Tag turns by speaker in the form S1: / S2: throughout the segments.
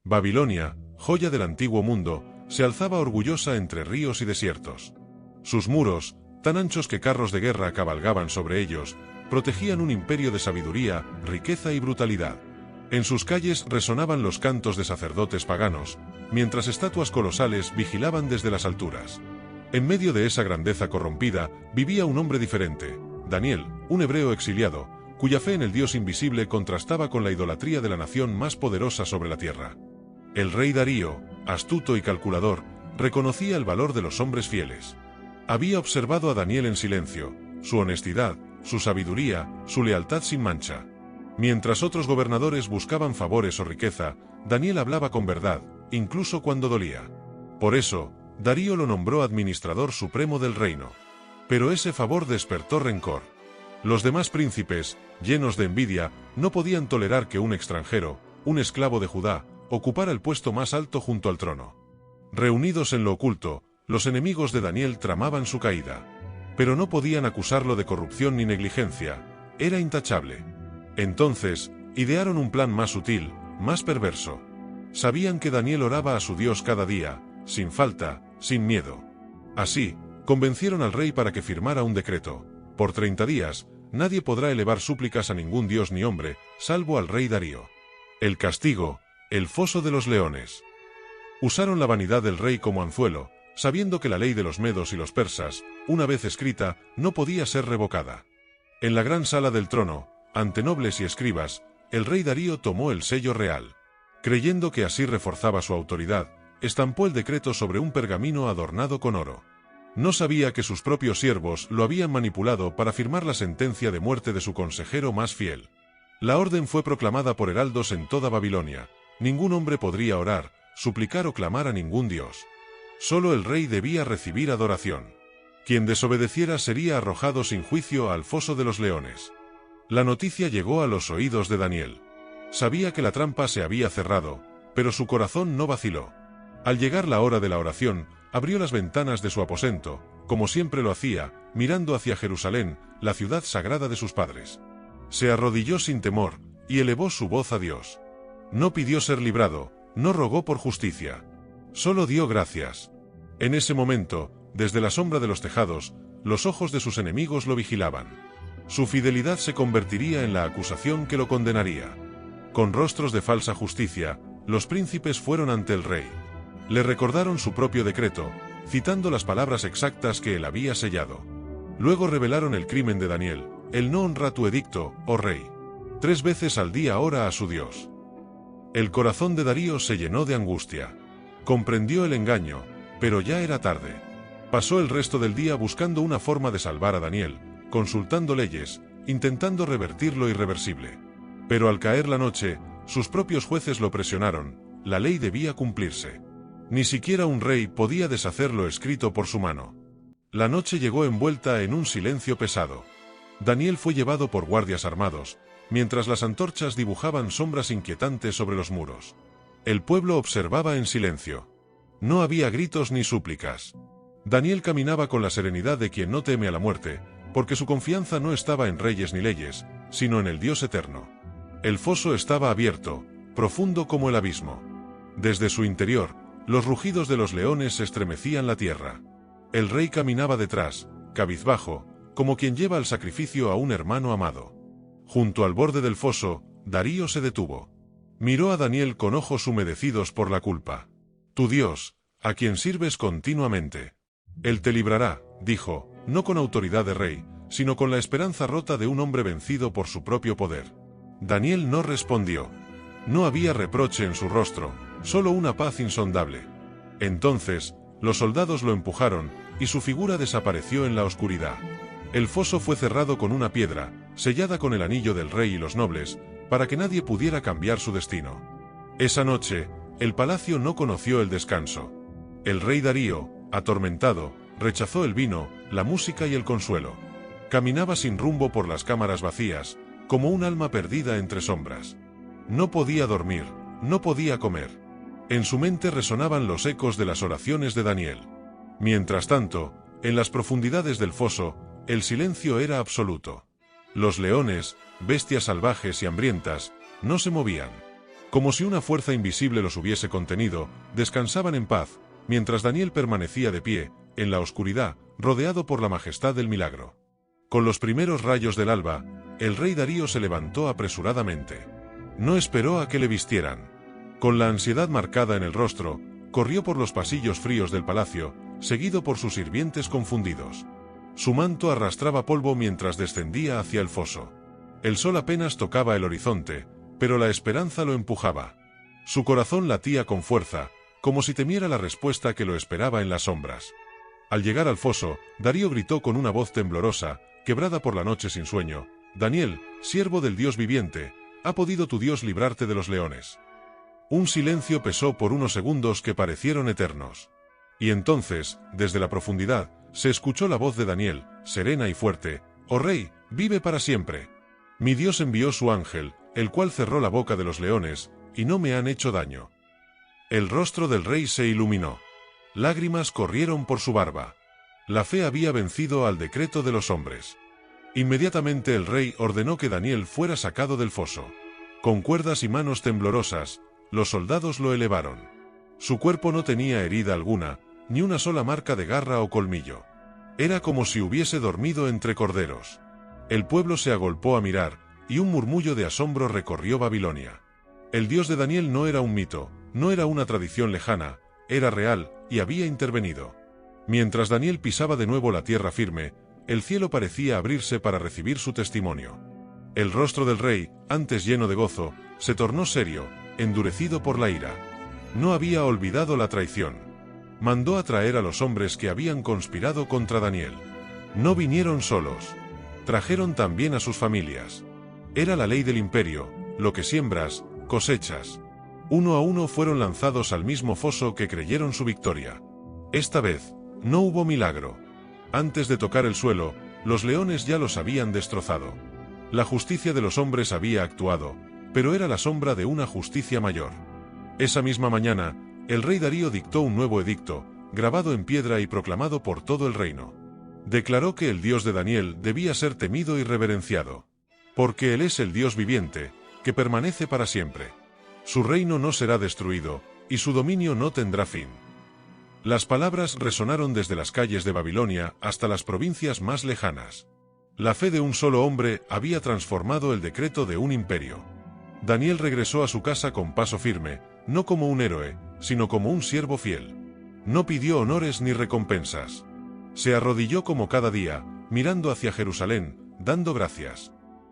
S1: Babilonia, joya del antiguo mundo, se alzaba orgullosa entre ríos y desiertos. Sus muros, tan anchos que carros de guerra cabalgaban sobre ellos, protegían un imperio de sabiduría, riqueza y brutalidad. En sus calles resonaban los cantos de sacerdotes paganos, mientras estatuas colosales vigilaban desde las alturas. En medio de esa grandeza corrompida, vivía un hombre diferente, Daniel, un hebreo exiliado, cuya fe en el Dios invisible contrastaba con la idolatría de la nación más poderosa sobre la tierra. El rey Darío, astuto y calculador, reconocía el valor de los hombres fieles. Había observado a Daniel en silencio, su honestidad, su sabiduría, su lealtad sin mancha. Mientras otros gobernadores buscaban favores o riqueza, Daniel hablaba con verdad, incluso cuando dolía. Por eso, Darío lo nombró administrador supremo del reino. Pero ese favor despertó rencor. Los demás príncipes, llenos de envidia, no podían tolerar que un extranjero, un esclavo de Judá, ocupara el puesto más alto junto al trono. Reunidos en lo oculto, los enemigos de Daniel tramaban su caída. Pero no podían acusarlo de corrupción ni negligencia, era intachable. Entonces, idearon un plan más sutil, más perverso. Sabían que Daniel oraba a su Dios cada día, sin falta, sin miedo. Así, convencieron al rey para que firmara un decreto. Por 30 días, nadie podrá elevar súplicas a ningún dios ni hombre, salvo al rey Darío. El castigo, el foso de los leones. Usaron la vanidad del rey como anzuelo, sabiendo que la ley de los medos y los persas, una vez escrita, no podía ser revocada. En la gran sala del trono, ante nobles y escribas, el rey Darío tomó el sello real. Creyendo que así reforzaba su autoridad, estampó el decreto sobre un pergamino adornado con oro. No sabía que sus propios siervos lo habían manipulado para firmar la sentencia de muerte de su consejero más fiel. La orden fue proclamada por heraldos en toda Babilonia. Ningún hombre podría orar, suplicar o clamar a ningún dios. Solo el rey debía recibir adoración. Quien desobedeciera sería arrojado sin juicio al foso de los leones. La noticia llegó a los oídos de Daniel. Sabía que la trampa se había cerrado, pero su corazón no vaciló. Al llegar la hora de la oración, abrió las ventanas de su aposento, como siempre lo hacía, mirando hacia Jerusalén, la ciudad sagrada de sus padres. Se arrodilló sin temor, y elevó su voz a Dios. No pidió ser librado, no rogó por justicia. Solo dio gracias. En ese momento, desde la sombra de los tejados, los ojos de sus enemigos lo vigilaban. Su fidelidad se convertiría en la acusación que lo condenaría. Con rostros de falsa justicia, los príncipes fueron ante el rey. Le recordaron su propio decreto, citando las palabras exactas que él había sellado. Luego revelaron el crimen de Daniel: el no honra tu edicto, oh rey. 3 veces al día ora a su Dios. El corazón de Darío se llenó de angustia. Comprendió el engaño, pero ya era tarde. Pasó el resto del día buscando una forma de salvar a Daniel, consultando leyes, intentando revertir lo irreversible. Pero al caer la noche, sus propios jueces lo presionaron, la ley debía cumplirse. Ni siquiera un rey podía deshacer lo escrito por su mano. La noche llegó envuelta en un silencio pesado. Daniel fue llevado por guardias armados, mientras las antorchas dibujaban sombras inquietantes sobre los muros. El pueblo observaba en silencio. No había gritos ni súplicas. Daniel caminaba con la serenidad de quien no teme a la muerte, porque su confianza no estaba en reyes ni leyes, sino en el Dios eterno. El foso estaba abierto, profundo como el abismo. Desde su interior, los rugidos de los leones estremecían la tierra. El rey caminaba detrás, cabizbajo, como quien lleva al sacrificio a un hermano amado. Junto al borde del foso, Darío se detuvo. Miró a Daniel con ojos humedecidos por la culpa. Tu Dios, a quien sirves continuamente. Él te librará, dijo, no con autoridad de rey, sino con la esperanza rota de un hombre vencido por su propio poder. Daniel no respondió. No había reproche en su rostro, solo una paz insondable. Entonces, los soldados lo empujaron, y su figura desapareció en la oscuridad. El foso fue cerrado con una piedra, sellada con el anillo del rey y los nobles, para que nadie pudiera cambiar su destino. Esa noche, el palacio no conoció el descanso. El rey Darío, atormentado, rechazó el vino, la música y el consuelo. Caminaba sin rumbo por las cámaras vacías, como un alma perdida entre sombras. No podía dormir, no podía comer. En su mente resonaban los ecos de las oraciones de Daniel. Mientras tanto, en las profundidades del foso, el silencio era absoluto. Los leones, bestias salvajes y hambrientas, no se movían. Como si una fuerza invisible los hubiese contenido, descansaban en paz, mientras Daniel permanecía de pie, en la oscuridad, rodeado por la majestad del milagro. Con los primeros rayos del alba, el rey Darío se levantó apresuradamente. No esperó a que le vistieran. Con la ansiedad marcada en el rostro, corrió por los pasillos fríos del palacio, seguido por sus sirvientes confundidos. Su manto arrastraba polvo mientras descendía hacia el foso. El sol apenas tocaba el horizonte, pero la esperanza lo empujaba. Su corazón latía con fuerza, como si temiera la respuesta que lo esperaba en las sombras. Al llegar al foso, Darío gritó con una voz temblorosa, quebrada por la noche sin sueño: «Daniel, siervo del Dios viviente, ¿ha podido tu Dios librarte de los leones?». Un silencio pesó por unos segundos que parecieron eternos. Y entonces, desde la profundidad, se escuchó la voz de Daniel, serena y fuerte: «Oh rey, vive para siempre. Mi Dios envió su ángel, el cual cerró la boca de los leones, y no me han hecho daño». El rostro del rey se iluminó. Lágrimas corrieron por su barba. La fe había vencido al decreto de los hombres. Inmediatamente el rey ordenó que Daniel fuera sacado del foso. Con cuerdas y manos temblorosas, los soldados lo elevaron. Su cuerpo no tenía herida alguna, ni una sola marca de garra o colmillo. Era como si hubiese dormido entre corderos. El pueblo se agolpó a mirar, y un murmullo de asombro recorrió Babilonia. El Dios de Daniel no era un mito, no era una tradición lejana, era real, y había intervenido. Mientras Daniel pisaba de nuevo la tierra firme, el cielo parecía abrirse para recibir su testimonio. El rostro del rey, antes lleno de gozo, se tornó serio, endurecido por la ira. No había olvidado la traición. Mandó a traer a los hombres que habían conspirado contra Daniel. No vinieron solos. Trajeron también a sus familias. Era la ley del imperio: lo que siembras, cosechas. Uno a uno fueron lanzados al mismo foso que creyeron su victoria. Esta vez, no hubo milagro. Antes de tocar el suelo, los leones ya los habían destrozado. La justicia de los hombres había actuado, pero era la sombra de una justicia mayor. Esa misma mañana, el rey Darío dictó un nuevo edicto, grabado en piedra y proclamado por todo el reino. Declaró que el Dios de Daniel debía ser temido y reverenciado. Porque Él es el Dios viviente, que permanece para siempre. Su reino no será destruido, y su dominio no tendrá fin. Las palabras resonaron desde las calles de Babilonia hasta las provincias más lejanas. La fe de un solo hombre había transformado el decreto de un imperio. Daniel regresó a su casa con paso firme, no como un héroe, sino como un siervo fiel. No pidió honores ni recompensas. Se arrodilló como cada día, mirando hacia Jerusalén, dando gracias.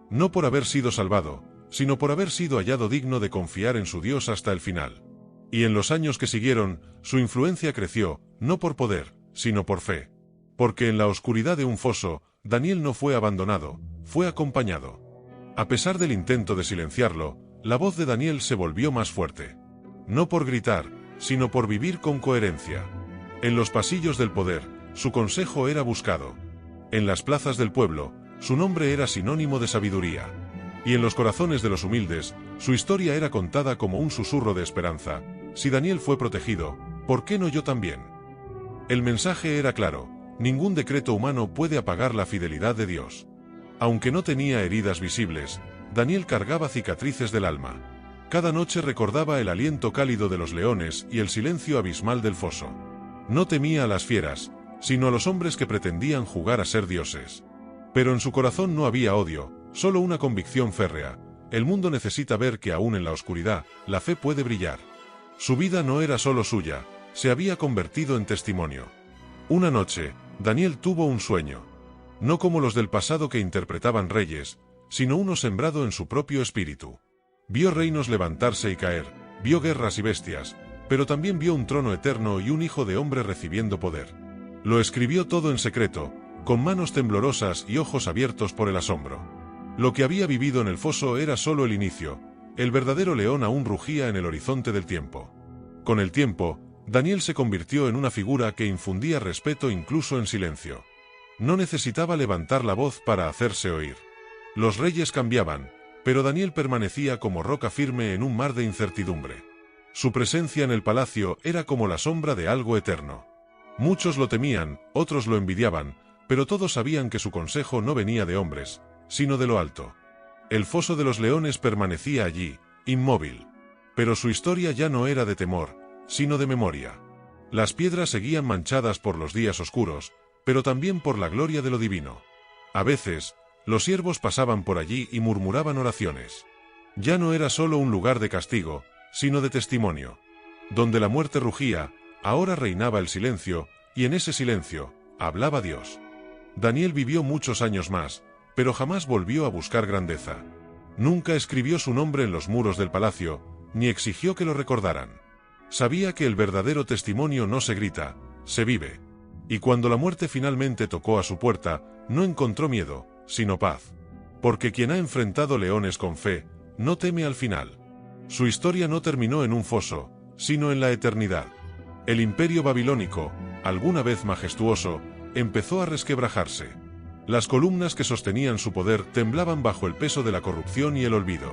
S1: No por haber sido salvado, sino por haber sido hallado digno de confiar en su Dios hasta el final. Y en los años que siguieron, su influencia creció, no por poder, sino por fe. Porque en la oscuridad de un foso, Daniel no fue abandonado, fue acompañado. A pesar del intento de silenciarlo, la voz de Daniel se volvió más fuerte. No por gritar, sino por vivir con coherencia. En los pasillos del poder, su consejo era buscado. En las plazas del pueblo, su nombre era sinónimo de sabiduría. Y en los corazones de los humildes, su historia era contada como un susurro de esperanza. Si Daniel fue protegido, ¿por qué no yo también? El mensaje era claro: ningún decreto humano puede apagar la fidelidad de Dios. Aunque no tenía heridas visibles, Daniel cargaba cicatrices del alma. Cada noche recordaba el aliento cálido de los leones y el silencio abismal del foso. No temía a las fieras, sino a los hombres que pretendían jugar a ser dioses. Pero en su corazón no había odio, solo una convicción férrea: el mundo necesita ver que aún en la oscuridad, la fe puede brillar. Su vida no era solo suya, se había convertido en testimonio. Una noche, Daniel tuvo un sueño. No como los del pasado que interpretaban reyes, sino uno sembrado en su propio espíritu. Vio reinos levantarse y caer, vio guerras y bestias, pero también vio un trono eterno y un hijo de hombre recibiendo poder. Lo escribió todo en secreto, con manos temblorosas y ojos abiertos por el asombro. Lo que había vivido en el foso era solo el inicio. El verdadero león aún rugía en el horizonte del tiempo. Con el tiempo, Daniel se convirtió en una figura que infundía respeto incluso en silencio. No necesitaba levantar la voz para hacerse oír. Los reyes cambiaban, pero Daniel permanecía como roca firme en un mar de incertidumbre. Su presencia en el palacio era como la sombra de algo eterno. Muchos lo temían, otros lo envidiaban, pero todos sabían que su consejo no venía de hombres, sino de lo alto. El foso de los leones permanecía allí, inmóvil. Pero su historia ya no era de temor, sino de memoria. Las piedras seguían manchadas por los días oscuros, pero también por la gloria de lo divino. A veces, los siervos pasaban por allí y murmuraban oraciones. Ya no era solo un lugar de castigo, sino de testimonio. Donde la muerte rugía, ahora reinaba el silencio, y en ese silencio, hablaba Dios. Daniel vivió muchos años más, pero jamás volvió a buscar grandeza. Nunca escribió su nombre en los muros del palacio, ni exigió que lo recordaran. Sabía que el verdadero testimonio no se grita, se vive. Y cuando la muerte finalmente tocó a su puerta, no encontró miedo, sino paz. Porque quien ha enfrentado leones con fe, no teme al final. Su historia no terminó en un foso, sino en la eternidad. El imperio babilónico, alguna vez majestuoso, empezó a resquebrajarse. Las columnas que sostenían su poder temblaban bajo el peso de la corrupción y el olvido.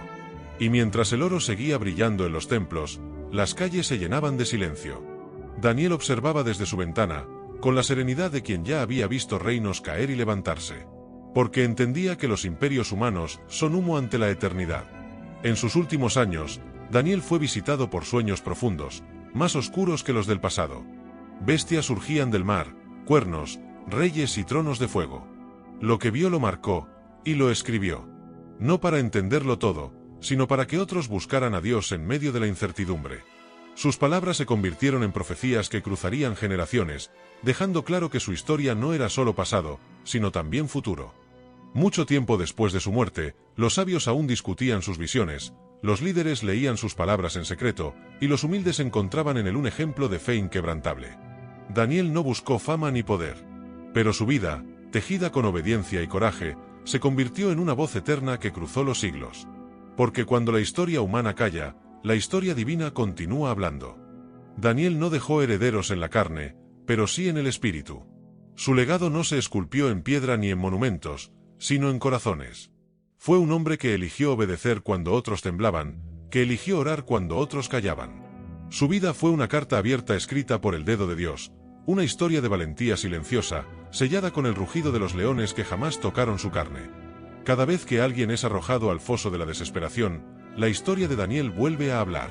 S1: Y mientras el oro seguía brillando en los templos, las calles se llenaban de silencio. Daniel observaba desde su ventana, con la serenidad de quien ya había visto reinos caer y levantarse. Porque entendía que los imperios humanos son humo ante la eternidad. En sus últimos años, Daniel fue visitado por sueños profundos, más oscuros que los del pasado. Bestias surgían del mar, cuernos, reyes y tronos de fuego. Lo que vio lo marcó, y lo escribió. No para entenderlo todo, sino para que otros buscaran a Dios en medio de la incertidumbre. Sus palabras se convirtieron en profecías que cruzarían generaciones, dejando claro que su historia no era solo pasado, sino también futuro. Mucho tiempo después de su muerte, los sabios aún discutían sus visiones, los líderes leían sus palabras en secreto, y los humildes encontraban en él un ejemplo de fe inquebrantable. Daniel no buscó fama ni poder. Pero su vida, tejida con obediencia y coraje, se convirtió en una voz eterna que cruzó los siglos. Porque cuando la historia humana calla, la historia divina continúa hablando. Daniel no dejó herederos en la carne, pero sí en el espíritu. Su legado no se esculpió en piedra ni en monumentos, sino en corazones. Fue un hombre que eligió obedecer cuando otros temblaban, que eligió orar cuando otros callaban. Su vida fue una carta abierta escrita por el dedo de Dios, una historia de valentía silenciosa, sellada con el rugido de los leones que jamás tocaron su carne. Cada vez que alguien es arrojado al foso de la desesperación, la historia de Daniel vuelve a hablar.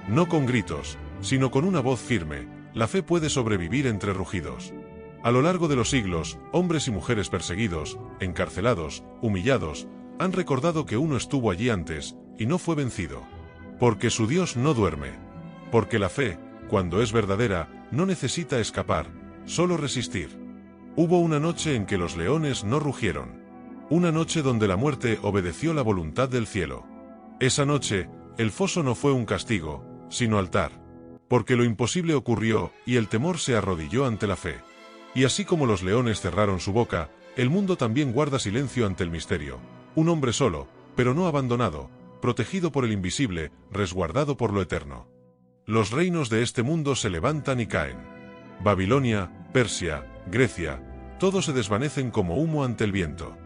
S1: No con gritos, sino con una voz firme, la fe puede sobrevivir entre rugidos. A lo largo de los siglos, hombres y mujeres perseguidos, encarcelados, humillados, han recordado que uno estuvo allí antes, y no fue vencido. Porque su Dios no duerme. Porque la fe, cuando es verdadera, no necesita escapar, solo resistir. Hubo una noche en que los leones no rugieron. Una noche donde la muerte obedeció la voluntad del cielo. Esa noche, el foso no fue un castigo, sino altar. Porque lo imposible ocurrió, y el temor se arrodilló ante la fe. Y así como los leones cerraron su boca, el mundo también guarda silencio ante el misterio. Un hombre solo, pero no abandonado, protegido por el invisible, resguardado por lo eterno. Los reinos de este mundo se levantan y caen. Babilonia, Persia, Grecia, todos se desvanecen como humo ante el viento.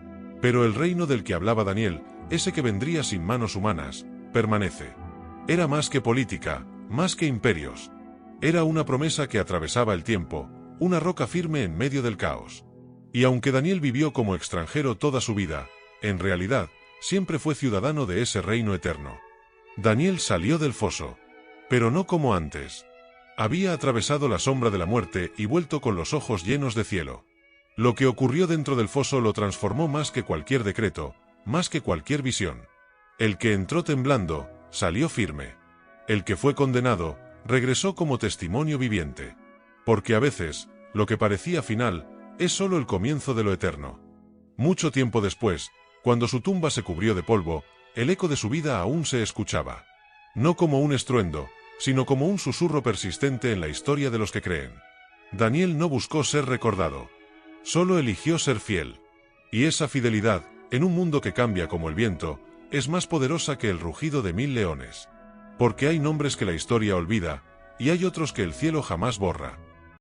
S1: Pero el reino del que hablaba Daniel, ese que vendría sin manos humanas, permanece. Era más que política, más que imperios. Era una promesa que atravesaba el tiempo, una roca firme en medio del caos. Y aunque Daniel vivió como extranjero toda su vida, en realidad, siempre fue ciudadano de ese reino eterno. Daniel salió del foso. Pero no como antes. Había atravesado la sombra de la muerte y vuelto con los ojos llenos de cielo. Lo que ocurrió dentro del foso lo transformó más que cualquier decreto, más que cualquier visión. El que entró temblando, salió firme. El que fue condenado, regresó como testimonio viviente. Porque a veces, lo que parecía final, es solo el comienzo de lo eterno. Mucho tiempo después, cuando su tumba se cubrió de polvo, el eco de su vida aún se escuchaba. No como un estruendo, sino como un susurro persistente en la historia de los que creen. Daniel no buscó ser recordado. Solo eligió ser fiel. Y esa fidelidad, en un mundo que cambia como el viento, es más poderosa que el rugido de 1000 leones. Porque hay nombres que la historia olvida, y hay otros que el cielo jamás borra.